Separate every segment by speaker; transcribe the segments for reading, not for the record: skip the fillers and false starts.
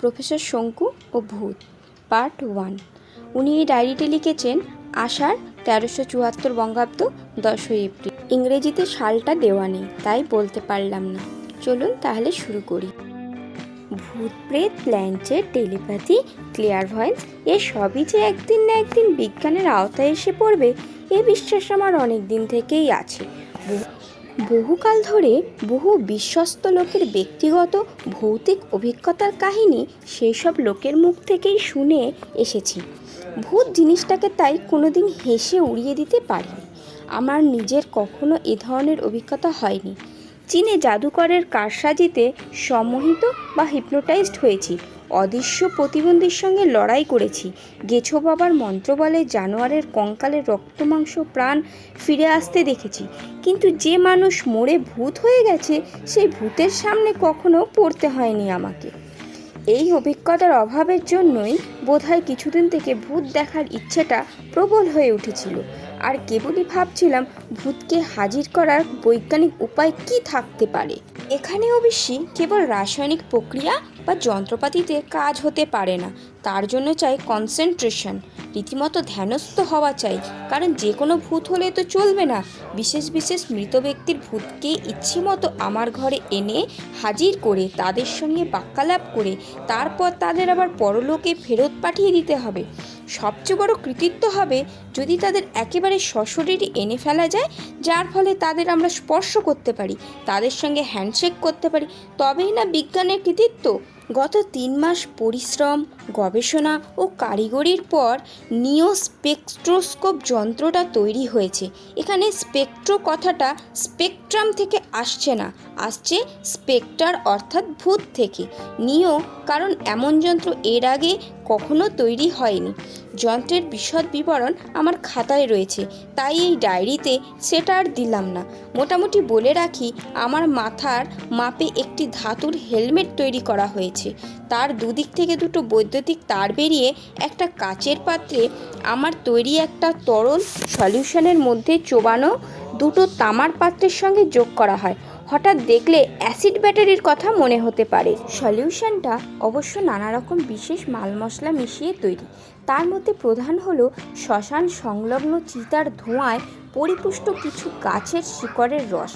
Speaker 1: Professor শঙ্কু ও ভূত part 1। উনি এই ডায়েরিটি লিখেছেন আষাঢ় 1374 বঙ্গাব্দ 10 এপ্রিল। ইংরেজিতে সালটা দেওয়া নেই, তাই বলতে পারলাম না। চলুন তাহলে শুরু করি। ভূত প্রেত, প্ল্যানচেট, টেলিপ্যাথি, ক্লিয়ারভয়েন্স এ সবই যে একদিন না একদিন বিজ্ঞানের আওতায় এসে পড়বে, এ বিশ্বাস আমার অনেক দিন থেকেই আছে। বহুকাল ধরে বহু বিশ্বস্ত লোকের ব্যক্তিগত ভৌতিক অভিজ্ঞতার কাহিনী সেই সব লোকের মুখ থেকেই শুনে এসেছি। ভূত জিনিসটাকে তাই কোনোদিন হেসে উড়িয়ে দিতে পারিনি। আমার নিজের কখনো এ ধরনের অভিজ্ঞতা হয়নি। চীনে জাদুকরের কারসাজিতে সম্মোহিত বা হিপনোটাইজড হয়েছি, অদৃশ্য প্রতিবন্ধীর সঙ্গে লড়াই করেছি, গেছো বাবার মন্ত্রবলে জানোয়ারের কঙ্কালের রক্তমাংস প্রাণ ফিরে আসতে দেখেছি। কিন্তু যে মানুষ মরে ভূত হয়ে গেছে, সেই ভূতের সামনে কখনো পড়তে হয়নি আমাকে। এই অভিজ্ঞতার অভাবের জন্যই বোধহয় কিছুদিন থেকে ভূত দেখার ইচ্ছেটা প্রবল হয়ে উঠেছিল। আর কেবলই ভাবছিলাম ভূতকে হাজির করার বৈজ্ঞানিক উপায় কি থাকতে পারে। এখানে অবশ্যই কেবল রাসায়নিক প্রক্রিয়া বা যন্ত্রপাতিতে কাজ হতে পারে না, তার জন্য চাই কনসেন্ট্রেশন, রীতিমতো ধ্যানস্থ হওয়া চাই। কারণ যে কোনো ভূত হলে তো চলবে না। বিশেষ বিশেষ মৃত ব্যক্তির ভূতকে ইচ্ছে মতো আমার ঘরে এনে হাজির করে তাদের সঙ্গে বাক্যালাপ করে তারপর তাদের আবার পরলোকে ফেরত পাঠিয়ে দিতে হবে। সবচেয়ে বড় কৃতিত্ব হবে যদি তাদের একেবারে সশরীরে এনে ফেলা যায়, যার ফলে তাদের আমরা স্পর্শ করতে পারি, তাদের সঙ্গে হ্যান্ডশেক করতে পারি, তবেই না বিজ্ঞানের কৃতিত্ব। গত 3 মাস পরিশ্রম, গবেষণা ও কারিগরির পর নিও স্পেকট্রোস্কোপ যন্ত্রটা তৈরি হয়েছে। এখানে স্পেকট্রো কথাটা স্পেকট্রাম থেকে আসছে না, আসছে স্পেক্টার অর্থাৎ ভূত থেকে। নিও কারণ এমন যন্ত্র এর আগে কখনো তৈরি হয়নি। যন্ত্রের বিশদ বিবরণ আমার খাতায় রয়েছে, তাই এই ডায়েরিতে সেটা আর দিলাম না। মোটামুটি বলে রাখি, আমার মাথার মাপে একটি ধাতুর হেলমেট তৈরি করা হয়েছে। তার দুদিক থেকে দুটো বৈদ্যুতিক তার বেরিয়ে একটা কাচের পাত্রে আমার তৈরি একটা তরল সলিউশনের মধ্যে চোবানো দুটো তামার পাত্রের সঙ্গে যোগ করা হয়। হঠাৎ দেখলে অ্যাসিড ব্যাটারির কথা মনে হতে পারে। সলিউশনটা অবশ্য নানা রকম বিশেষ মাল মশলা মিশিয়ে তৈরি। তার মধ্যে প্রধান হলো শ্মশান সংলগ্ন চিতার ধোঁয়ায় পরিপুষ্ট কিছু গাছের শিকড়ের রস।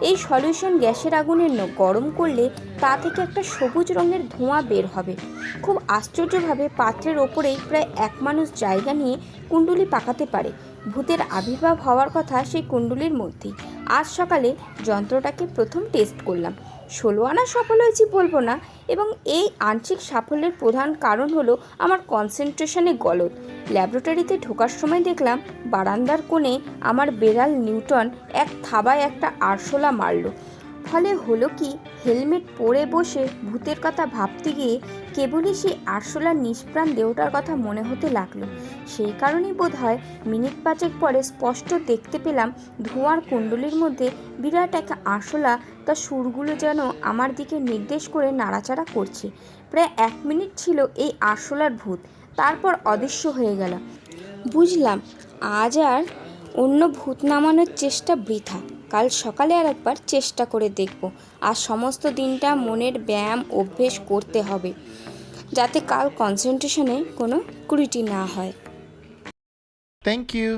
Speaker 1: এই সলিউশন গ্যাসের আগুনে গরম করলে তা থেকে একটা সবুজ রঙের ধোঁয়া বের হবে। খুব আশ্চর্যভাবে পাত্রের ওপরেই প্রায় 1 মানুষ জায়গা নিয়ে কুণ্ডুলি পাকাতে পারে। ভূতের আবির্ভাব হওয়ার কথা সেই কুণ্ডুলির মধ্যেই। আজ সকালে যন্ত্রটাকে প্রথম টেস্ট করলাম। 16 আনা সফল হয়েছি বলবো না, এবং এই আংশিক সাফল্যের প্রধান কারণ হলো আমার কনসেন্ট্রেশনে গলদ। ল্যাবরেটরিতে ঢোকার সময় দেখলাম বারান্দার কোণে আমার বেড়াল নিউটন এক থাবায় একটা আরশোলা মারল। ফলে হলো কি, হেলমেট পরে বসে ভূতের কথা ভাবতে গিয়ে কেবলই সেই আরশোলার নিষ্প্রাণ দেহটার কথা মনে হতে লাগলো। সেই কারণেই বোধহয় মিনিট 5 পরে স্পষ্ট দেখতে পেলাম ধোঁয়ার কুণ্ডলীর মধ্যে বিরাট এক আরশোলা তার সুরগুলো যেন আমার দিকে নির্দেশ করে নাড়াচাড়া করছে। প্রায় 1 মিনিট ছিল এই আরশোলার ভূত, তারপর অদৃশ্য হয়ে গেল। বুঝলাম আজ আর অন্য ভূত নামানোর চেষ্টা বৃথা। কাল সকালে আর একবার চেষ্টা করে দেখব। আর সমস্ত দিনটা মনের ব্যায়াম অভ্যেস করতে হবে, যাতে কাল কনসেন্ট্রেশনে কোনো ত্রুটি না হয়।
Speaker 2: Thank you.